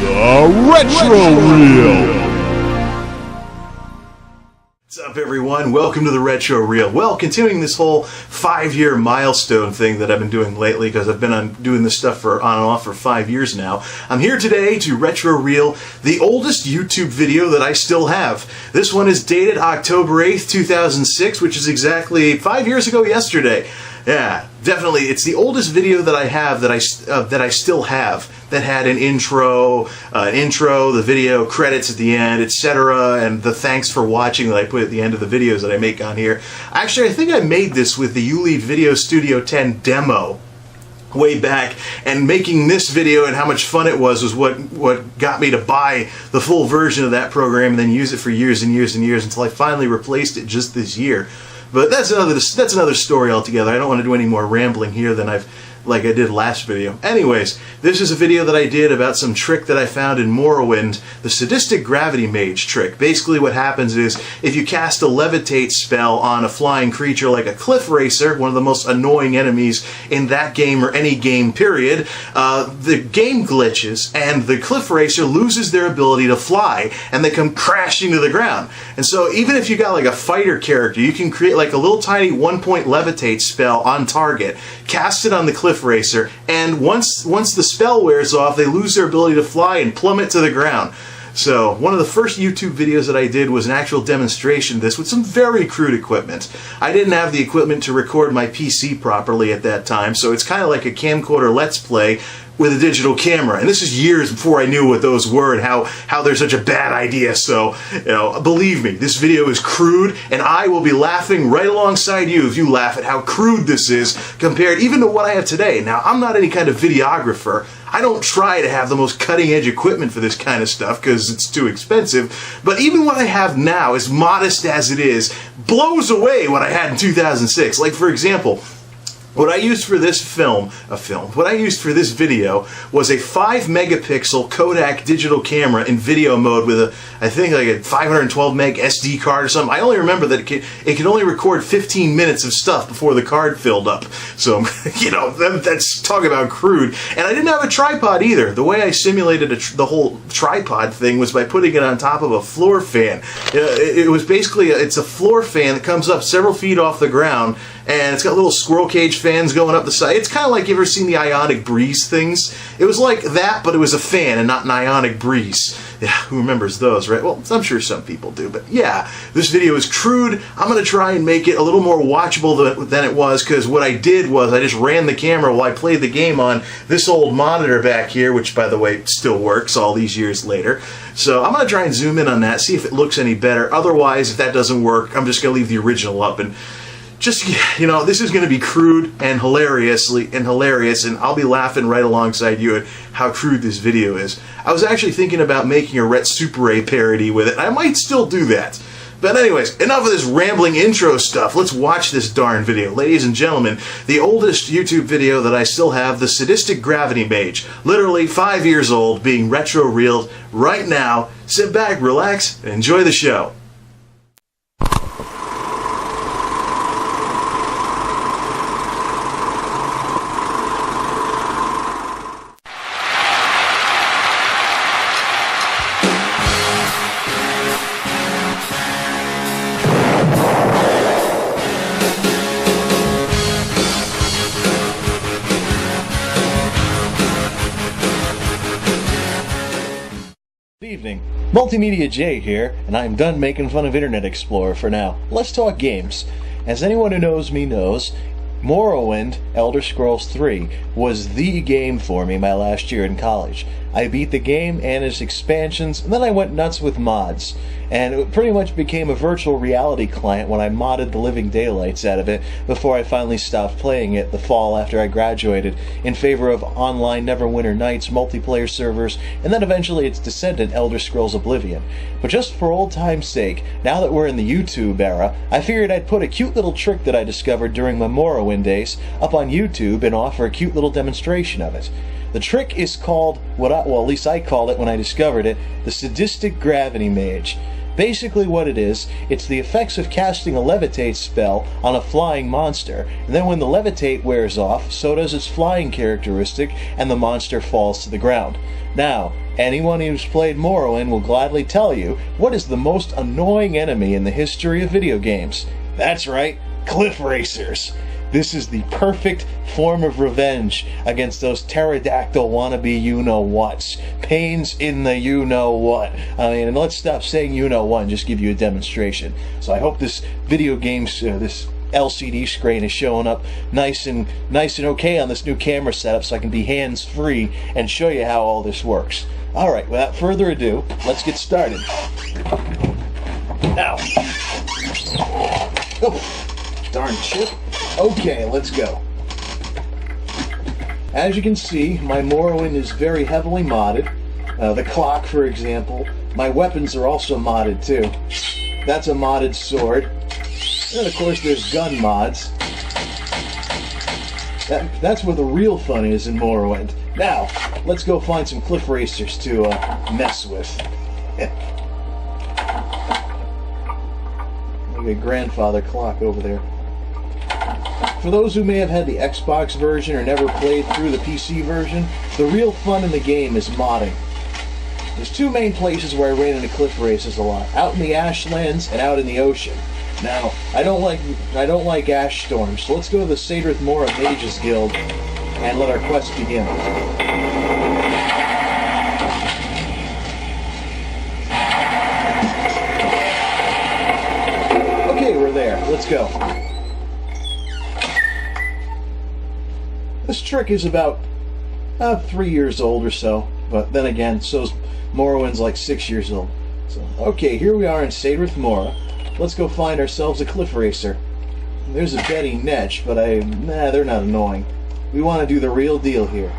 Retro Reel. What's up, everyone? Welcome to the Retro Reel. Well, continuing this whole 5-year milestone thing that I've been doing lately, because I've been doing this stuff on and off for 5 years now. I'm here today to Retro Reel the oldest YouTube video that I still have. This one is dated October 8th, 2006, which is exactly 5 years ago yesterday. Yeah, definitely. It's the oldest video that I have that I still have that had an intro, the video credits at the end, etc., and the thanks for watching that I put at the end of the videos that I make on here. Actually, I think I made this with the YouLead Video Studio 10 demo way back, and making this video and how much fun it was what got me to buy the full version of that program and then use it for years and years and years until I finally replaced it just this year. But that's another story altogether. I don't want to do any more rambling here than like I did last video. Anyways, this is a video that I did about some trick that I found in Morrowind, the Sadistic Gravity Mage trick. Basically what happens is, if you cast a levitate spell on a flying creature like a cliff racer, one of the most annoying enemies in that game or any game period, the game glitches and the cliff racer loses their ability to fly and they come crashing to the ground. And so even if you got like a fighter character, you can create like a little tiny 1-point levitate spell on target, cast it on the cliff racer, and once the spell wears off, they lose their ability to fly and plummet to the ground. So one of the first YouTube videos that I did was an actual demonstration of this with some very crude equipment. I didn't have the equipment to record my PC properly at that time, so it's kind of like a camcorder Let's Play with a digital camera. And this is years before I knew what those were and how they're such a bad idea. So, believe me, this video is crude, and I will be laughing right alongside you if you laugh at how crude this is compared even to what I have today. Now, I'm not any kind of videographer. I don't try to have the most cutting-edge equipment for this kind of stuff because it's too expensive. But even what I have now, as modest as it is, blows away what I had in 2006. Like, for example, what I used for this what I used for this video was a 5-megapixel Kodak digital camera in video mode with I think like a 512 meg SD card or something. I only remember that it could only record 15 minutes of stuff before the card filled up. So, that's talk about crude. And I didn't have a tripod either. The way I simulated the whole tripod thing was by putting it on top of a floor fan. It was basically, it's a floor fan that comes up several feet off the ground, and it's got little squirrel cage fans going up the side. It's kind of like, you ever seen the ionic breeze things? It was like that, but it was a fan and not an ionic breeze. Yeah, who remembers those, right? Well, I'm sure some people do, but yeah, this video is crude. I'm going to try and make it a little more watchable than it was, because what I did was I just ran the camera while I played the game on this old monitor back here, which, by the way, still works all these years later. So I'm going to try and zoom in on that, see if it looks any better. Otherwise, if that doesn't work, I'm just going to leave the original up and just, this is going to be crude and hilarious, and I'll be laughing right alongside you at how crude this video is. I was actually thinking about making a Ret Super A parody with it. I might still do that. But anyways, enough of this rambling intro stuff. Let's watch this darn video. Ladies and gentlemen, the oldest YouTube video that I still have, the Sadistic Gravity Mage. Literally 5 years old, being retro reeled right now. Sit back, relax, and enjoy the show. Good evening, MultimediaJay here, and I am done making fun of Internet Explorer for now. Let's talk games. As anyone who knows me knows, Morrowind, Elder Scrolls 3, was the game for me my last year in college. I beat the game and its expansions, and then I went nuts with mods. And it pretty much became a virtual reality client when I modded the living daylights out of it before I finally stopped playing it the fall after I graduated in favor of online Neverwinter Nights multiplayer servers, and then eventually its descendant, Elder Scrolls Oblivion. But just for old time's sake, now that we're in the YouTube era, I figured I'd put a cute little trick that I discovered during my Morrowind days up on YouTube and offer a cute little demonstration of it. The trick is called, at least I called it when I discovered it, the Sadistic Gravity Mage. Basically what it is, it's the effects of casting a levitate spell on a flying monster, and then when the levitate wears off, so does its flying characteristic, and the monster falls to the ground. Now, anyone who's played Morrowind will gladly tell you what is the most annoying enemy in the history of video games. That's right, cliff racers. This is the perfect form of revenge against those pterodactyl wannabe you-know-whats. Pains in the you-know-what. I mean, and let's stop saying you-know-what and just give you a demonstration. So I hope this video game's, this LCD screen is showing up nice and okay on this new camera setup so I can be hands-free and show you how all this works. Alright, without further ado, let's get started. Now. Oh, darn chip. Okay, let's go. As you can see, my Morrowind is very heavily modded. The clock, for example. My weapons are also modded, too. That's a modded sword. And, of course, there's gun mods. That's where the real fun is in Morrowind. Now, let's go find some cliff racers to mess with. Look at grandfather clock over there. For those who may have had the Xbox version or never played through the PC version, the real fun in the game is modding. There's two main places where I ran into cliff races a lot: out in the Ashlands and out in the ocean. Now, I don't like ash storms, so let's go to the Sadistic Mage's Guild and let our quest begin. Okay, we're there. Let's go. This trick is about 3 years old or so, but then again, so's Morrowind's like 6 years old. So, okay, here we are in Sadistic Mora. Let's go find ourselves a cliff racer. There's a Betty Netch, but they're not annoying. We want to do the real deal here.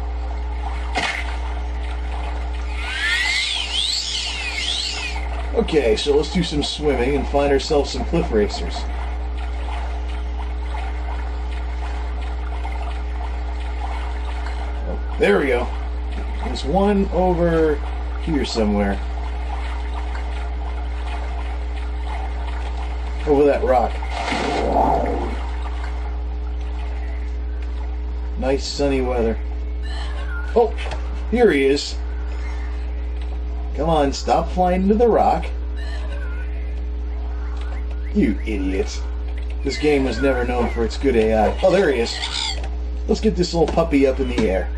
Okay, so let's do some swimming and find ourselves some cliff racers. There we go. There's one over here somewhere. Over that rock. Nice sunny weather. Oh, here he is. Come on, stop flying into the rock. You idiot. This game was never known for its good AI. Oh, there he is. Let's get this little puppy up in the air.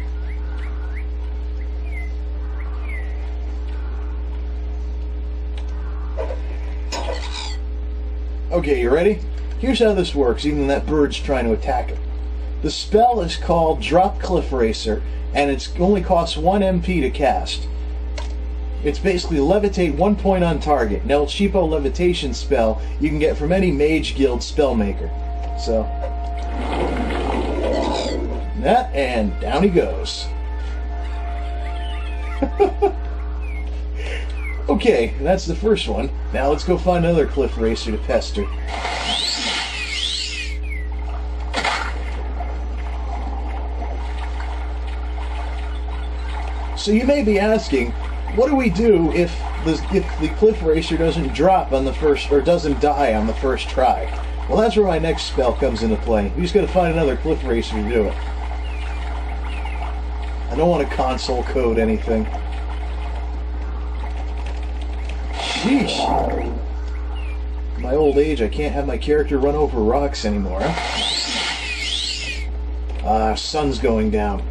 Okay, you ready? Here's how this works, even when that bird's trying to attack it. The spell is called Drop Cliff Racer, and it only costs 1 MP to cast. It's basically levitate 1 point on target. Now, cheapo levitation spell you can get from any Mage Guild spellmaker. So, that, and down he goes. Okay, that's the first one. Now let's go find another cliff racer to pester. So you may be asking, what do we do if the cliff racer doesn't drop on the first, or doesn't die on the first try? Well, that's where my next spell comes into play. We just gotta find another cliff racer to do it. I don't want to console code anything. Sheesh. My old age, I can't have my character run over rocks anymore. Sun's going down.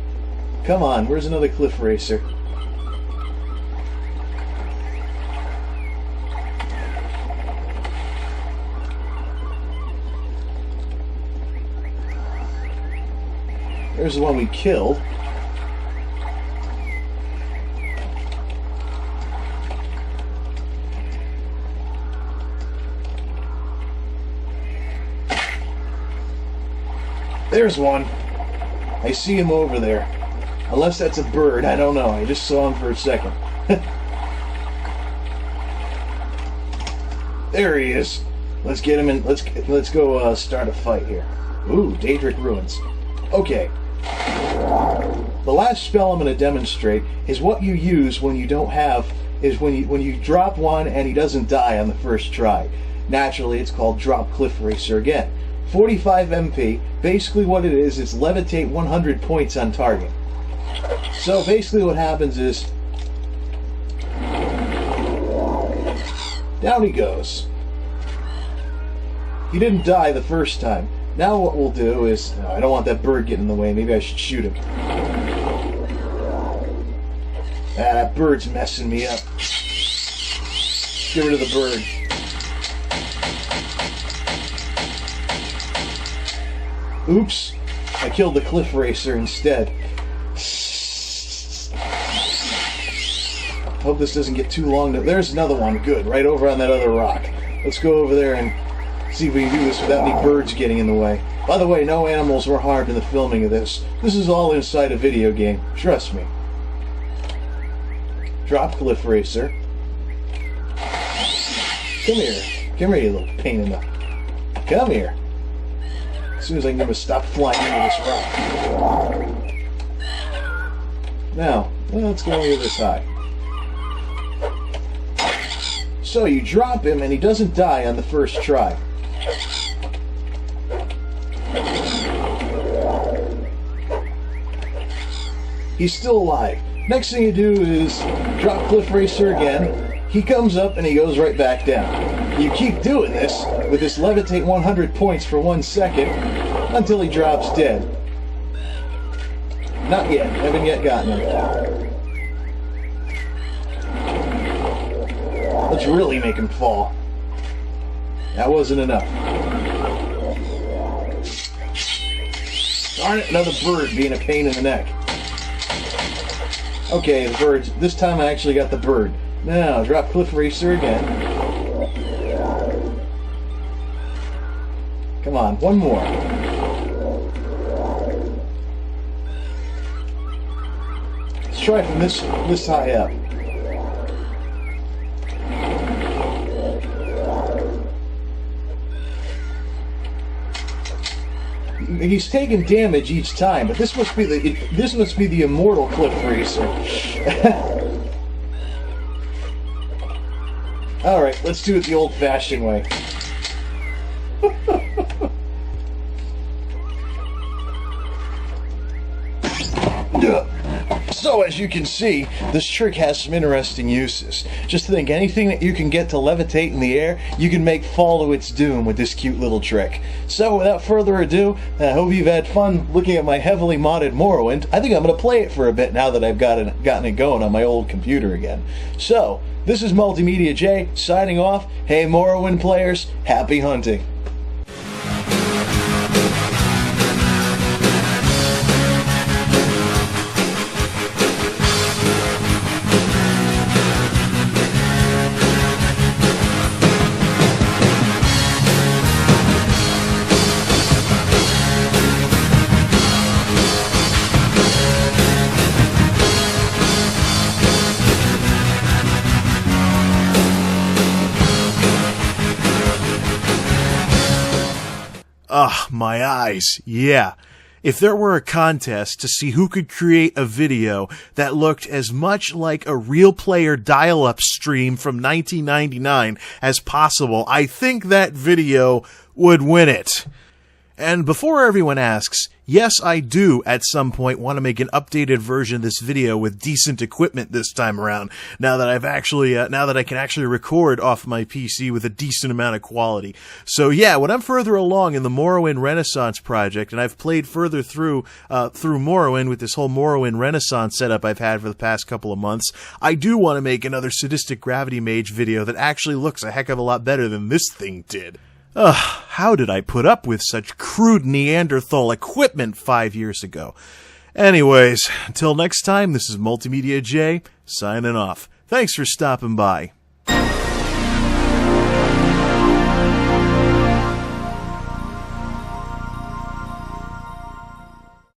Come on, where's another cliff racer? There's the one we killed. There's one. I see him over there. Unless that's a bird, I don't know. I just saw him for a second. There he is. Let's get him in. Let's go start a fight here. Ooh, Daedric Ruins. Okay. The last spell I'm going to demonstrate is what you use when you don't have is when you drop one and he doesn't die on the first try. Naturally, it's called Drop Cliff Racer again. 45 MP. Basically what it is levitate 100 points on target. So basically what happens is, down he goes. He didn't die the first time. Now what we'll do is, no, I don't want that bird getting in the way. Maybe I should shoot him. That bird's messing me up. Get rid of the bird. Oops. I killed the cliff racer instead. Hope this doesn't get too long. There's another one. Good. Right over on that other rock. Let's go over there and see if we can do this without any birds getting in the way. By the way, no animals were harmed in the filming of this. This is all inside a video game. Trust me. Drop Cliff Racer. Come here. Come here, you little pain in the... Come here. As soon as I can get him to stop flying into this rock. Now, let's go over this high. So you drop him and he doesn't die on the first try. He's still alive. Next thing you do is drop Cliff Racer again. He comes up and he goes right back down. You keep doing this with this levitate 100 points for 1 second until he drops dead. Not yet. Haven't yet gotten him. Let's really make him fall. That wasn't enough. Darn it, another bird being a pain in the neck. Okay, the birds. This time I actually got the bird. Now, drop Cliff Racer again. Come on, one more. Let's try from this high up. He's taking damage each time, but this must be the immortal Cliff Racer. All right, let's do it the old-fashioned way. So, as you can see, this trick has some interesting uses. Just think, anything that you can get to levitate in the air, you can make fall to its doom with this cute little trick. So, without further ado, I hope you've had fun looking at my heavily modded Morrowind. I think I'm going to play it for a bit now that I've gotten it going on my old computer again. So, this is MultimediaJay, signing off. Hey Morrowind players, happy hunting. Ugh, my eyes. Yeah. If there were a contest to see who could create a video that looked as much like a real player dial-up stream from 1999 as possible, I think that video would win it. And before everyone asks, yes, I do at some point want to make an updated version of this video with decent equipment this time around. Now that I can actually record off my PC with a decent amount of quality. So yeah, when I'm further along in the Morrowind Renaissance project, and I've played further through Morrowind with this whole Morrowind Renaissance setup I've had for the past couple of months, I do want to make another Sadistic Gravity Mage video that actually looks a heck of a lot better than this thing did. Ugh, how did I put up with such crude Neanderthal equipment 5 years ago? Anyways, until next time, this is MultimediaJay, signing off. Thanks for stopping by.